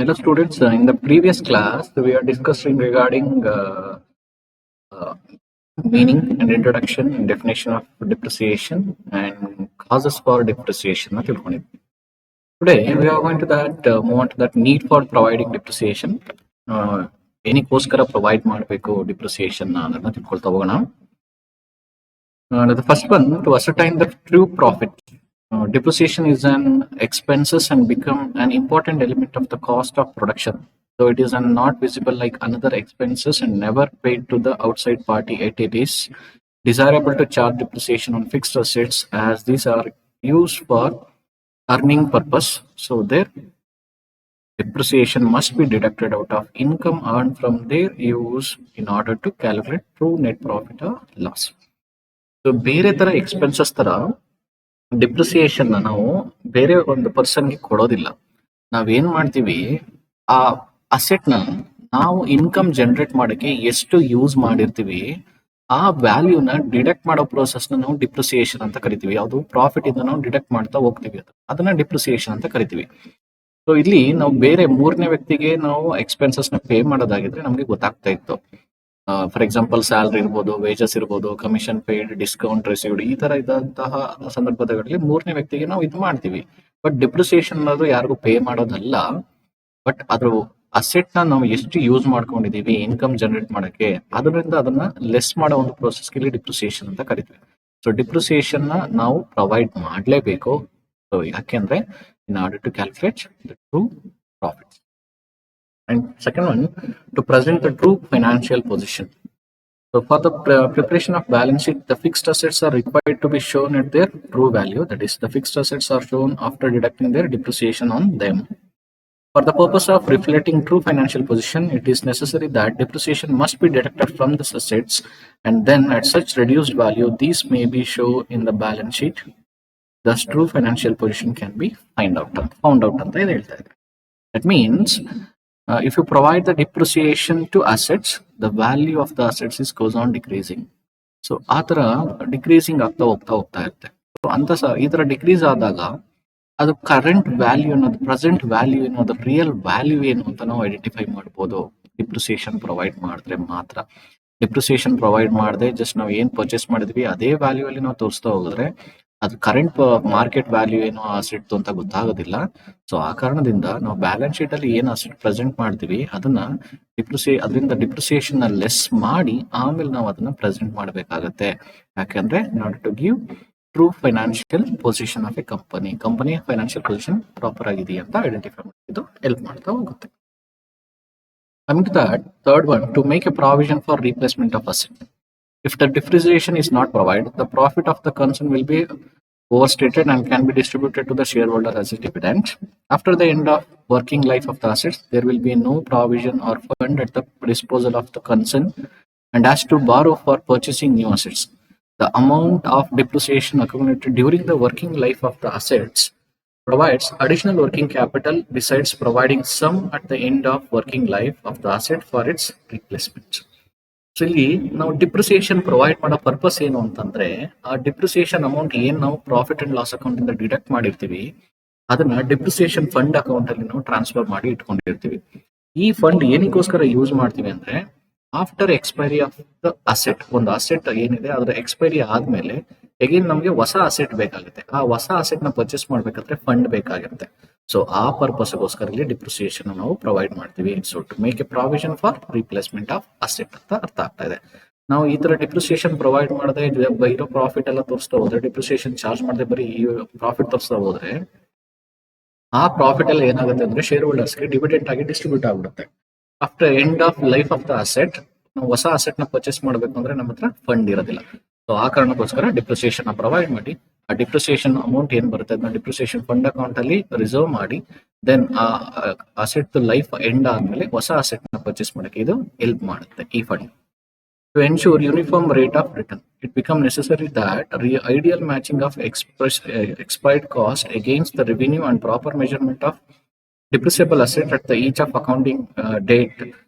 Hello students, in the previous class we are discussing regarding uh, meaning and introduction and definition of depreciation and causes for depreciation. Today we are going to move on to that need for providing depreciation. ಏನಕ್ಕೋಸ್ಕರ provide ಮಾಡಬೇಕು depreciation ಅನ್ನೋದನ್ನ ತಿಳ್ಕೊಳ್ತಾ ಹೋಗೋಣ. The first one, to ascertain the true profit. Depreciation is an expenses and become an important element of the cost of production. So it is not visible like another expenses and never paid to the outside party. It is desirable to charge depreciation on fixed assets as these are used for earning purpose. So their depreciation must be deducted out of income earned from their use in order to calculate true net profit or loss. So ಬೇರೆ ತರ expenses ತರ depreciation ನಾವು ಬೇರೆ ಒಂದು ಪರ್ಸನ್ಗೆ ಕೊಡೋದಿಲ್ಲ. ನಾವೇನ್ ಮಾಡ್ತೀವಿ, ಆ ಅಸೆಟ್ ನ ನಾವು ಇನ್ಕಮ್ ಜನರೇಟ್ ಮಾಡಕ್ಕೆ ಎಷ್ಟು ಯೂಸ್ ಮಾಡಿರ್ತೀವಿ ಆ ವ್ಯಾಲ್ಯೂನ ಡಿಡಕ್ಟ್ ಮಾಡೋ ಪ್ರೋಸೆಸ್ ನಾವು ಡಿಪ್ರಿಸಿಯೇಷನ್ ಅಂತ ಕರಿತೀವಿ. ಯಾವುದು ಪ್ರಾಫಿಟ್ ಇಂದ ನಾವು ಡಿಡಕ್ಟ್ ಮಾಡ್ತಾ ಹೋಗ್ತೀವಿ ಅದನ್ನ ಡಿಪ್ರಿಸಿಯೇಷನ್ ಅಂತ ಕರಿತೀವಿ. ಸೊ ಇಲ್ಲಿ ನಾವು ಬೇರೆ ಮೂರನೇ ವ್ಯಕ್ತಿಗೆ ನಾವು ಎಕ್ಸ್ಪೆನ್ಸಸ್ ನ ಪೇ ಮಾಡೋದಾಗಿದ್ರೆ ನಮ್ಗೆ ಗೊತ್ತಾಗ್ತಾ ಇತ್ತು. ಫಾರ್ ಎಕ್ಸಾಂಪಲ್ ಸ್ಯಾಲರಿ ಇರ್ಬೋದು, ವೇಜಸ್ ಇರ್ಬೋದು, ಕಮಿಷನ್ ಪೇಯ್ಡ್, ಡಿಸ್ಕೌಂಟ್ ರಿಸೀವ್ಡ್, ಈ ತರ ಇದ್ದಂತಹ ಸಂದರ್ಭದಲ್ಲಿ ಮೂರನೇ ವ್ಯಕ್ತಿಗೆ ನಾವು ಇದು ಮಾಡ್ತೀವಿ. ಬಟ್ ಡಿಪ್ರಿಸಿಯೇಷನ್ ಅನ್ನೋದು ಯಾರಿಗೂ ಪೇ ಮಾಡೋದಲ್ಲ, ಬಟ್ ಅದ್ರ ಅಸೆಟ್ ನ ನಾವು ಎಷ್ಟು ಯೂಸ್ ಮಾಡ್ಕೊಂಡಿದೀವಿ ಇನ್ಕಮ್ ಜನರೇಟ್ ಮಾಡಕ್ಕೆ ಅದರಿಂದ ಅದನ್ನ ಲೆಸ್ ಮಾಡೋ ಒಂದು ಪ್ರೋಸೆಸ್ಗೆ ಡಿಪ್ರಿಸಿಯೇಷನ್ ಅಂತ ಕರಿತೀವಿ. ಸೊ ಡಿಪ್ರಿಸಿಯೇಷನ್ ನ ನಾವು ಪ್ರೊವೈಡ್ ಮಾಡಲೇಬೇಕು. ಸೊ ಯಾಕೆಂದ್ರೆ in order to calculate the true profit. And second one, to present the true financial position. So for the preparation of balance sheet, the fixed assets are required to be shown at their true value. That is, the fixed assets are shown after deducting their depreciation on them. For the purpose of reflecting true financial position, it is necessary that depreciation must be deducted from the assets, and then at such reduced value, these may be shown in the balance sheet. Thus, true financial position can be found out. That means, if you provide the depreciation to assets, the value of the assets goes on decreasing. So ಆ ತರ decreasing ಆಗ್ತಾ ಹೋಗ್ತಾ ಇರುತ್ತೆ. ಅಂತ ಈ ತರ decrease ಆದಾಗ ಅದು ಕರೆಂಟ್ ವ್ಯಾಲ್ಯೂ ಅನ್ನೋದು, ಪ್ರೆಸೆಂಟ್ ವ್ಯಾಲ್ಯೂ ಅನ್ನೋದು, ರಿಯಲ್ ವ್ಯಾಲ್ಯೂ ಏನು ಅಂತ ನಾವು ಐಡೆಂಟಿಫೈ ಮಾಡ್ಬೋದು ಡಿಪ್ರಿಸಿಯೇಷನ್ ಪ್ರೊವೈಡ್ ಮಾಡಿದ್ರೆ ಮಾತ್ರ. ಡಿಪ್ರಿಸಿಯೇಷನ್ ಪ್ರೊವೈಡ್ ಮಾಡದೆ ಜಸ್ಟ್ ನಾವು ಏನ್ ಪರ್ಚೇಸ್ ಮಾಡಿದ್ವಿ ಅದೇ ವ್ಯಾಲ್ಯೂ ಅಲ್ಲಿ ನಾವು ತೋರಿಸ್ತಾ ಹೋಗಿದ್ರೆ ಅದು ಕರೆಂಟ್ ಮಾರ್ಕೆಟ್ ವ್ಯಾಲ್ಯೂ ಏನೋ ಅಸೆಟ್ ಅಂತ ಗೊತ್ತಾಗೋದಿಲ್ಲ. ಸೊ ಆ ಕಾರಣದಿಂದ ನಾವು ಬ್ಯಾಲೆನ್ಸ್ ಶೀಟ್ ಅಲ್ಲಿ ಏನ್ ಅಸೆಟ್ ಪ್ರೆಸೆಂಟ್ ಮಾಡ್ತೀವಿ ಅದನ್ನ ಅದರಿಂದ ಡಿಪ್ರಿಸಿಯೇಷನ್ ನ ಲೆಸ್ ಮಾಡಿ ಆಮೇಲೆ ನಾವು ಅದನ್ನ ಪ್ರೆಸೆಂಟ್ ಮಾಡಬೇಕಾಗತ್ತೆ. ಯಾಕಂದ್ರೆ in order to give true financial position of a company financial position proper ಆಗಿದೆಯಾ ಅಂತ ಐಡೆಂಟಿಫೈ ಮಾಡೋದು ಹೆಲ್ಪ್ ಮಾಡ್ತಾ ಹೋಗುತ್ತೆ. Coming to that, third one, to make a provision for replacement of asset. If the depreciation is not provided, the profit of the concern will be overstated and can be distributed to the shareholder as a dividend. After the end of working life of the assets, there will be no provision or fund at the disposal of the concern and has to borrow for purchasing new assets. The amount of depreciation accumulated during the working life of the assets provides additional working capital besides providing some at the end of working life of the asset for its replacement. So ಇಲ್ಲಿ ನಾವು depreciation provide ಮಾಡೋ purpose ಏನು ಅಂತಂದ್ರೆ, ಆ depreciation amount ಏನ್ ನಾವು profit and loss account ಇಂದ deduct ಮಾಡಿರ್ತೀವಿ ಅದನ್ನ ಡಿಪ್ರಿಸಿಯೇಷನ್ ಫಂಡ್ ಅಕೌಂಟ್ ಅಲ್ಲಿ ನಾವು ಟ್ರಾನ್ಸ್ಫರ್ ಮಾಡಿ ಇಟ್ಕೊಂಡಿರ್ತೀವಿ. ಈ ಫಂಡ್ ಏನಕ್ಕೋಸ್ಕರ ಯೂಸ್ ಮಾಡ್ತೀವಿ ಅಂದ್ರೆ, after expiry of the asset, ಒಂದು ಅಸೆಟ್ ಏನಿದೆ ಅದರ ಎಕ್ಸ್ಪೈರಿ ಆದ್ಮೇಲೆ ಎಗೇನ್ ನಮ್ಗೆ ಹೊಸ ಅಸೆಟ್ ಬೇಕಾಗುತ್ತೆ. ಆ ಹೊಸ ಅಸೆಟ್ ನ ಪರ್ಚೇಸ್ ಮಾಡ್ಬೇಕಾದ್ರೆ ಫಂಡ್ ಬೇಕಾಗಿರುತ್ತೆ. ಸೊ ಆ ಪರ್ಪಸ್ಗೋಸ್ಕರ ಇಲ್ಲಿ ಡಿಪ್ರಿಸಿಯೇಷನ್ ನಾವು ಪ್ರೊವೈಡ್ ಮಾಡ್ತೀವಿ. So to make a provision for replacement of asset ಅಂತ ಅರ್ಥ ಆಗ್ತಾ ಇದೆ. ನಾವು ಈ ತರ ಡಿಪ್ರಿಸಿಯೇಷನ್ ಪ್ರೊವೈಡ್ ಮಾಡದೆ ಇರೋ ಪ್ರಾಫಿಟ್ ಎಲ್ಲ ತೋರಿಸ್ತಾ ಹೋದ್ರೆ, ಡಿಪ್ರಿಸಿಯೇಷನ್ ಚಾರ್ಜ್ ಮಾಡದೆ ಬರೀ ಈ ಪ್ರಾಫಿಟ್ ತೋರಿಸ್ತಾ ಹೋದ್ರೆ ಆ ಪ್ರಾಫಿಟ್ ಎಲ್ಲ ಏನಾಗುತ್ತೆ ಅಂದ್ರೆ ಶೇರ್ ಹೋಲ್ಡರ್ಸ್ಗೆ ಡಿವಿಡೆಂಟ್ ಆಗಿ ಡಿಸ್ಟ್ರಿಬ್ಯೂಟ್ ಆಗ್ಬಿಡುತ್ತೆ. After end of life of the asset ನಾವು ಹೊಸ ಅಸೆಟ್ ನ ಪರ್ಚೇಸ್ ಮಾಡಬೇಕು ಅಂದ್ರೆ ನಮ್ಮ ಹತ್ರ ಫಂಡ್ ಇರೋದಿಲ್ಲ. ಸೊ ಆ ಕಾರಣಕ್ಕೋಸ್ಕರ ಡಿಪ್ರಿಸಿಯೇಷನ್ ಪ್ರೊವೈಡ್ ಮಾಡಿ ಆ ಡಿಪ್ರಿಸಿಯೇಷನ್ ಅಮೌಂಟ್ ಏನ್ ಬರುತ್ತೆ ಅದನ್ನ ಡಿಪ್ರಿಸಿಯೇಷನ್ ಫಂಡ್ ಅಕೌಂಟ್ ಅಲ್ಲಿ ರಿಸರ್ವ್ ಮಾಡಿ, ದೆನ್ ಆ ಅಸೆಟ್ ಲೈಫ್ ಎಂಡ್ ಆದ್ಮೇಲೆ ಹೊಸ ಅಸೆಟ್ ನ ಪರ್ಚೇಸ್ ಮಾಡಕ್ಕೆ ಇದು ಹೆಲ್ಪ್ ಮಾಡುತ್ತೆ ಈ fund. To ensure uniform rate of return, it becomes necessary that ideal matching of expired cost against the revenue and proper measurement of depreciable asset at the each of accounting date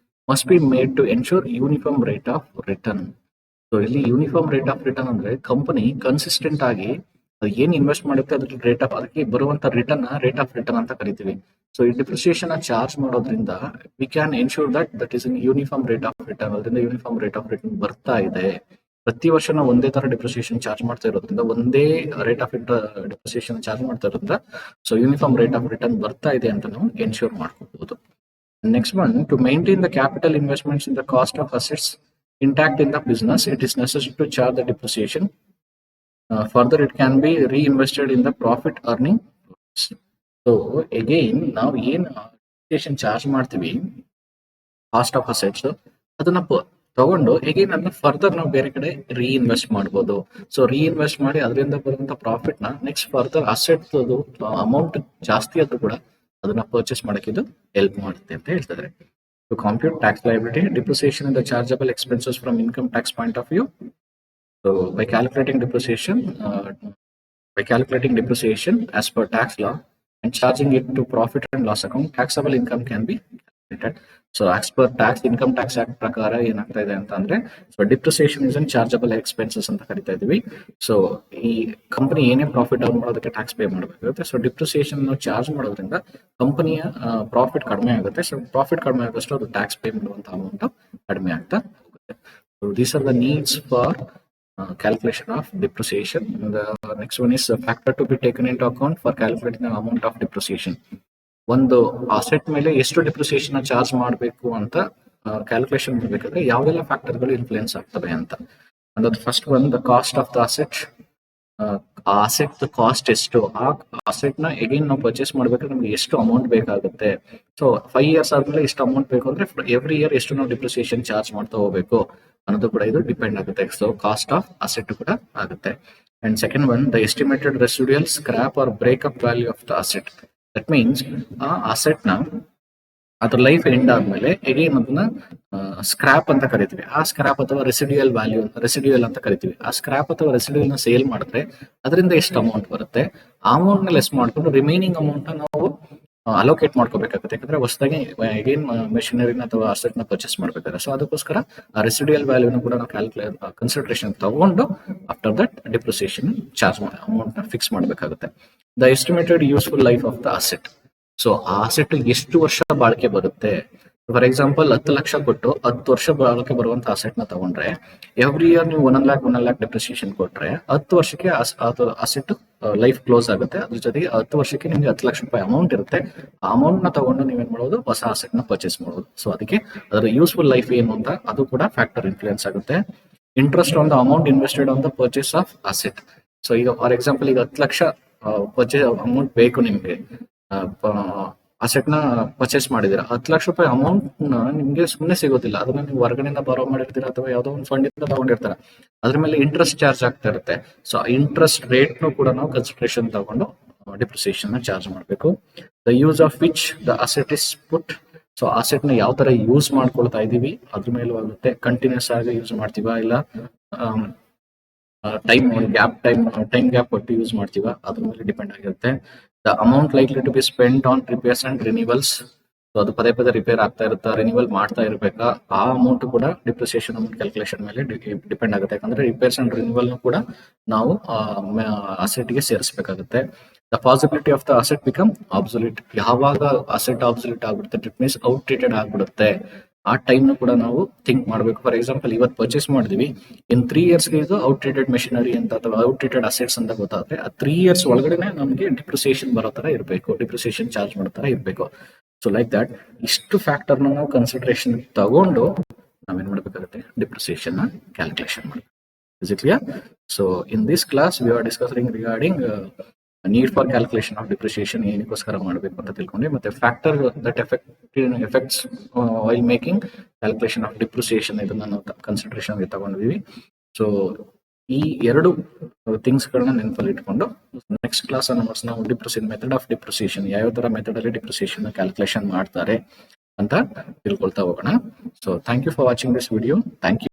must be made to ensure uniform rate of return. So ಇಲ್ಲಿ uniform rate of return ಅಂದ್ರೆ company consistent ಆಗಿ ಏನ್ invest ಮಾಡುತ್ತೆ ಅದ್ರ rate of ಅದಕ್ಕೆ ಬರುವಂತ return rate of return ಅಂತ ಕರಿತೀವಿ. ಸೊ ಈ ಡಿಪ್ರಿಸಿಯೇಷನ್ ಚಾರ್ಜ್ ಮಾಡೋದ್ರಿಂದ we can ensure that is in uniform rate of return. ಅದರಿಂದ ಯೂನಿಫಾರ್ಮ್ ರೇಟ್ ಆಫ್ ರಿಟರ್ನ್ ಬರ್ತಾ ಇದೆ. ಪ್ರತಿ ವರ್ಷ ನಾವು ಒಂದೇ ತರ ಡಿಪ್ರಿಸಿಯೇಷನ್ ಚಾರ್ಜ್ ಮಾಡ್ತಾ ಇರೋದ್ರಿಂದ, ಒಂದೇ ರೇಟ್ ಆಫ್ ಡಿಪ್ರಿಸಿಯೇಷನ್ ಚಾರ್ಜ್ ಮಾಡ್ತಾ ಇರೋದ್ರಿಂದ so uniform rate of return ಬರ್ತಾ ಇದೆ ಅಂತ ನಾವು ಎನ್ಶೂರ್ ಮಾಡ್ಕೋಬಹುದು. Next one, to maintain the capital investments in the cost of assets intact in the business, it is necessary to charge the depreciation. Further, it can be reinvested in the profit earning. So again, ನಾವು ಏನು depreciation charge ಮಾಡ್ತೀವಿ cost of assets, ಅದನ್ನ ತಗೊಂಡು again ಅದನ್ನ further ನಾವು ಬೇರೆ ಕಡೆ reinvest ಮಾಡ್ಬೋದು. ಸೊ ರೀಇನ್ವೆಸ್ಟ್ ಮಾಡಿ ಅದರಿಂದ ಬರುವಂತ ಪ್ರಾಫಿಟ್ ನ ನೆಕ್ಸ್ಟ್ ಫರ್ದರ್ ಅಸೆಟ್ ಅಮೌಂಟ್ ಜಾಸ್ತಿ ಆದ್ರೂ ಕೂಡ ಅದನ್ನ ಪರ್ಚೇಸ್ ಮಾಡಕ್ಕೆ ಇದು ಹೆಲ್ಪ್ ಮಾಡುತ್ತೆ ಅಂತ ಹೇಳ್ತಿದ್ದಾರೆ. To compute tax liability, depreciation in the chargeable expenses from income tax point of view. So by calculating depreciation as per tax law and charging it to profit and loss account, taxable income can be calculated. So as per income tax act ಪ್ರಕಾರ ಏನಾಗ್ತಾ ಇದೆ ಅಂತ ಅಂದ್ರೆ, so depreciation is an chargeable expenses ಅಂತ ಕರಿತಾ ಇದೀವಿ. So ಈ company ಏನೇ ಪ್ರಾಫಿಟ್ ಅರ್ನ್ ಮಾಡೋದಕ್ಕೆ ಟ್ಯಾಕ್ಸ್ ಪೇ ಮಾಡಬೇಕಾಗುತ್ತೆ. ಸೊ ಡಿಪ್ರಿಸಿಯೇಷನ್ ಚಾರ್ಜ್ ಮಾಡೋದ್ರಿಂದ ಕಂಪನಿಯ ಪ್ರಾಫಿಟ್ ಕಡಿಮೆ ಆಗುತ್ತೆ. ಸೊ ಪ್ರಾಫಿಟ್ ಕಡಿಮೆ ಆದಷ್ಟು ಅದು ಟ್ಯಾಕ್ಸ್ ಪೇ ಮಾಡುವಂತ ಅಮೌಂಟ್ ಕಡಿಮೆ ಆಗ್ತಾ ಹೋಗುತ್ತೆ. So these are the needs for calculation of depreciation. The next one is a factor to be taken into account for calculating the amount of depreciation. ಒಂದು asset ಮೇಲೆ ಎಷ್ಟು ಡಿಪ್ರಿಸಿಯೇಷನ್ ಚಾರ್ಜ್ ಮಾಡಬೇಕು ಅಂತ calculation ಮಾಡಬೇಕಾದ್ರೆ ಯಾವೆಲ್ಲ ಫ್ಯಾಕ್ಟರ್ಗಳು ಇನ್ಫ್ಲೂಯೆನ್ಸ್ ಆಗ್ತವೆ ಅಂತ. ಅಂದ್ರೆ first one, the cost of the asset. ಆ ಅಸೆಟ್ ಕಾಸ್ಟ್ ಎಷ್ಟು, ಆ ಅಸೆಟ್ ನ ಎಗೈನ್ ನಾವು ಪರ್ಚೇಸ್ ಮಾಡ್ಬೇಕಾದ್ರೆ ನಮ್ಗೆ ಎಷ್ಟು ಅಮೌಂಟ್ ಬೇಕಾಗುತ್ತೆ. ಸೊ 5 years ಆದ್ಮೇಲೆ ಎಷ್ಟು ಅಮೌಂಟ್ ಬೇಕು ಅಂದ್ರೆ ಎವ್ರಿ ಇಯರ್ ಎಷ್ಟು ನಾವು ಡಿಪ್ರಿಸಿಯೇಷನ್ ಚಾರ್ಜ್ ಮಾಡ್ತಾ ಹೋಗ್ಬೇಕು ಅನ್ನೋದು ಕೂಡ ಇದು ಡಿಪೆಂಡ್ ಆಗುತ್ತೆ. ಸೊ ಕಾಸ್ಟ್ ಆಫ್ ಅಸೆಟ್ ಕೂಡ ಆಗುತ್ತೆ. And second one, the estimated residual scrap or breakup value of the asset. That means ಆ ಅಸೆಟ್ ನ ಅದ್ರ ಲೈಫ್ ಎಂಡ್ ಆದ್ಮೇಲೆ ಎಗೈನ್ ಅದನ್ನ ಸ್ಕ್ರಾಪ್ ಅಂತ ಕರಿತೀವಿ. ಆ ಸ್ಕ್ರಾಪ್ ಅಥವಾ ರೆಸಿಡ್ಯೂಯಲ್ ಅಂತ ಕರಿತೀವಿ. ಆ ಸ್ಕ್ರಾಪ್ ಅಥವಾ ರೆಸಿಡ್ಯೂಯಲ್ ನ ಸೇಲ್ ಮಾಡಿದ್ರೆ ಅದರಿಂದ ಎಷ್ಟು ಅಮೌಂಟ್ ಬರುತ್ತೆ, ಆ ಅಮೌಂಟ್ ನ ಲೆಸ್ ಮಾಡ್ಕೊಂಡು ರಿಮೈನಿಂಗ್ ಅಮೌಂಟ್ ನಾವು ಅಲೋಕೇಟ್ ಮಾಡ್ಕೋಬೇಕಾಗುತ್ತೆ. ಯಾಕಂದ್ರೆ ಹೊಸದಾಗಿ ಎಗೈನ್ ಮೆಷಿನರಿನ ಅಥವಾ ಅಸೆಟ್ ನ ಪರ್ಚೇಸ್ ಮಾಡ್ಬೇಕಾದ್ರೆ. ಸೊ ಅದಕ್ಕೋಸ್ಕರ ಆ ರೆಸಿಡ್ಯೂಯಲ್ ವ್ಯಾಲ್ಯೂನ ಕೂಡ ನಾವು ಕನ್ಸಿಡರೇಷನ್ ತಗೊಂಡು after that depreciation charge amount ನ ಫಿಕ್ಸ್ ಮಾಡ್ಬೇಕಾಗುತ್ತೆ. The estimated useful life of the asset. So ಆ ಅಸೆಟ್ ಎಷ್ಟು ವರ್ಷ ಬಾಳಿಕೆ ಬರುತ್ತೆ. ಫಾರ್ ಎಕ್ಸಾಂಪಲ್ 10 ಲಕ್ಷ ಕೊಟ್ಟು 10 ವರ್ಷ ಬಾಳಿಕೆ ಬರುವಂತ ಅಸೆಟ್ ನ ತಗೊಂಡ್ರೆ ಎವ್ರಿ ಇಯರ್ ನೀವು 1 lakh ಡೆಪ್ರಿಸಿಯೇಷನ್ ಕೊಟ್ರೆ 10 ವರ್ಷಕ್ಕೆ ಅಸೆಟ್ ಲೈಫ್ ಕ್ಲೋಸ್ ಆಗುತ್ತೆ. ಅದ್ರ ಜೊತೆಗೆ 10 ವರ್ಷಕ್ಕೆ ನಿಮ್ಗೆ 10 ಲಕ್ಷ ರೂಪಾಯಿ ಅಮೌಂಟ್ ಇರುತ್ತೆ. ಆ ಅಮೌಂಟ್ ನ ತಗೊಂಡು ನೀವೇನ್ ಮಾಡೋದು, ಹೊಸ ಅಸೆಟ್ ನ ಪರ್ಚೇಸ್ ಮಾಡೋದು. ಸೊ ಅದಕ್ಕೆ ಅದರ ಯೂಸ್ಫುಲ್ ಲೈಫ್ ಏನು ಅಂತ ಅದು ಕೂಡ ಫ್ಯಾಕ್ಟರ್ ಇನ್ಫ್ಲೂಯೆನ್ಸ್ ಆಗುತ್ತೆ. Interest on the amount invested on the purchase of asset. So ಈಗ ಫಾರ್ ಎಕ್ಸಾಂಪಲ್ ಈಗ 10 ಲಕ್ಷ ಪರ್ಚೇಸ್ ಅಮೌಂಟ್ ಬೇಕು ನಿಮ್ಗೆ, ಅಸೆಟ್ ನ ಪರ್ಚೇಸ್ ಮಾಡಿದೀರಾ. 10 ಲಕ್ಷ ರೂಪಾಯಿ ಅಮೌಂಟ್ ನಿಮ್ಗೆ ಸುಮ್ಮನೆ ಸಿಗೋದಿಲ್ಲ. ಅದನ್ನ ನೀವು ಹೊರಗಡೆಯಿಂದ ಬಾರೋ ಮಾಡಿರ್ತೀರಾ ಅಥವಾ ಯಾವ್ದೋ ಒಂದು ಫಂಡ್ ಇಂದ ತಗೊಂಡಿರ್ತಾರ. ಅದ್ರ ಮೇಲೆ ಇಂಟ್ರೆಸ್ಟ್ ಚಾರ್ಜ್ ಆಗ್ತಾ ಇರುತ್ತೆ. ಸೊ ಇಂಟ್ರೆಸ್ಟ್ ರೇಟ್ ನು ಕೂಡ ನಾವು ಕನ್ಸಿಡರೇಷನ್ ತಗೊಂಡು ಡಿಪ್ರಿಸಿಯೇಷನ್ ನ ಚಾರ್ಜ್ ಮಾಡಬೇಕು. The use of which the asset is put. So asset ನ ಯಾವ ತರ ಯೂಸ್ ಮಾಡ್ಕೊಳ್ತಾ ಇದೀವಿ ಅದ್ರ ಮೇಲೂ ಆಗುತ್ತೆ. ಕಂಟಿನ್ಯೂಸ್ ಆಗಿ ಯೂಸ್ ಮಾಡ್ತೀವಾ ಇಲ್ಲ ಟೈಮ್ ಗ್ಯಾಪ್ ಕೊಟ್ಟು ಯೂಸ್ ಮಾಡ್ತೀವಾ ಅದ್ರ ಮೇಲೆ ಡಿಪೆಂಡ್ ಆಗಿರುತ್ತೆ. The amount likely to be spend on repairs and renewals. So ಅದು ಪದೇ ರಿಪೇರ್ ಆಗ್ತಾ ಇರುತ್ತಾ, ರಿನಿವಲ್ ಮಾಡ್ತಾ ಇರ್ಬೇಕಾ, ಆ ಅಮೌಂಟ್ ಕೂಡ ಡಿಪ್ರಿಸಿಯೇಷನ್ ಅಮೌಂಟ್ ಕ್ಯಾಲ್ಕುಲೇಷನ್ ಮೇಲೆ ಡಿಪೆಂಡ್ ಆಗುತ್ತೆ. ಯಾಕಂದ್ರೆ ರಿಪೇರ್ಸ್ ಅಂಡ್ ರಿನಿವಲ್ ಕೂಡ ನಾವು ಅಸೆಟ್ ಗೆ ಸೇರಿಸಬೇಕಾಗುತ್ತೆ. The possibility of the asset become absolute. ಯಾವಾಗ ಅಸೆಟ್ ಆಬ್ಸೊಲ್ಯೂಟ್ ಆಗ್ಬಿಡುತ್ತೆ, ಇಟ್ ಮೀನ್ಸ್ ಔಟ್ಡೇಟೆಡ್ ಆಗ್ಬಿಡುತ್ತೆ, ಆ ಟೈಮ್ ಕೂಡ ನಾವು ಥಿಂಕ್ ಮಾಡಬೇಕು. ಫಾರ್ ಎಕ್ಸಾಂಪಲ್ ಇವತ್ತು ಪರ್ಚೇಸ್ ಮಾಡಿದ್ವಿ, ಇನ್ 3 years ಇದು ಔಟ್ಡೇಟೆಡ್ ಮೆಷಿನರಿ ಅಂತ ಅಥವಾ ಔಟ್ಡೇಟೆಡ್ ಅಸೆಟ್ಸ್ ಅಂತ ಗೊತ್ತಾದ್ರೆ ಆ 3 years ಒಳಗಡೆ ನಮಗೆ ಡಿಪ್ರಿಸಿಯೇಷನ್ ಬರೋ ತರ ಇರಬೇಕು, ಡಿಪ್ರಿಸಿಯೇಷನ್ ಚಾರ್ಜ್ ಮಾಡೋ ತರ ಇರಬೇಕು. ಸೊ ಲೈಕ್ ದಟ್ ಇಷ್ಟು ಫ್ಯಾಕ್ಟರ್ ನಾವು ಕನ್ಸಿಡರೇಷನ್ ತಗೊಂಡು ನಾವೇನ್ ಮಾಡಬೇಕಾಗುತ್ತೆ, ಡಿಪ್ರಿಸಿಯೇಷನ್ ನ ಕ್ಯಾಲ್ಕುಲೇಷನ್ ಮಾಡಬೇಕು. Is it clear? So in this class we are discussing regarding need for calculation of depreciation ಏನಕ್ಕೋಸ್ಕರ ಮಾಡಬೇಕು ಅಂತ ತಿಳ್ಕೊಂಡ್ವಿ. ಮತ್ತೆ factor that effects while making calculation of depreciation ಇದನ್ನ ನಾವು ಕನ್ಸಿಡರೇಷನ್ ಗೆ ತಗೊಂಡಿದೀವಿ. ಸೊ ಈ ಎರಡು ಥಿಂಗ್ಸ್ ಗಳನ್ನ ನೆನಪಲ್ಲಿ ಇಟ್ಕೊಂಡು ನೆಕ್ಸ್ಟ್ ಕ್ಲಾಸ್ ನಾವು ಮೆಥಡ್ ಆಫ್ ಡಿಪ್ರಿಸಿಯೇಷನ್, ಯಾವ ತರ ಮೆಥಡ್ ಅಲ್ಲಿ ಡಿಪ್ರಿಸಿಯೇಷನ್ ಕ್ಯಾಲ್ಕುಲೇಷನ್ ಮಾಡ್ತಾರೆ ಅಂತ ತಿಳ್ಕೊಳ್ತಾ ಹೋಗೋಣ. So thank you for watching this video. Thank you.